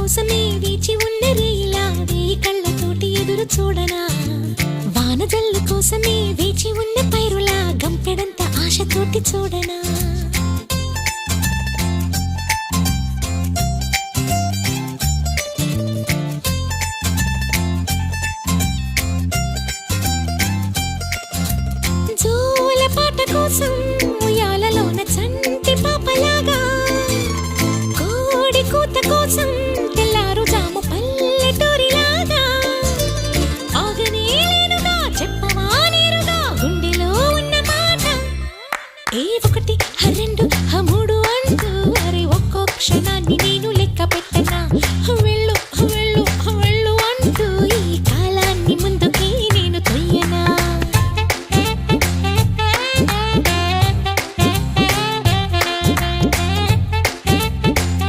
కోసమే వేచి ఉన్న రేయిలా వేయి కళ్ళతోటి ఎదురు చూడనా వానజల్లు కోసమే వేచి ఉన్న పైరులా గంపెడంత ఆశతోటి చూడనా జోల పాట కోసం ఉయ్యాలలోన చంటి పాపలాగా కోడి కూత కోసం తెల్లారు జాము పల్లెటూరిలాగా ఆగనే లేనుగా చెప్పవా నేరుగా గుండెలో ఉన్న మాట ఏ ఒకటి రెండు మూడు అంటూ అరే ఒక్కో క్షణాన్ని నేను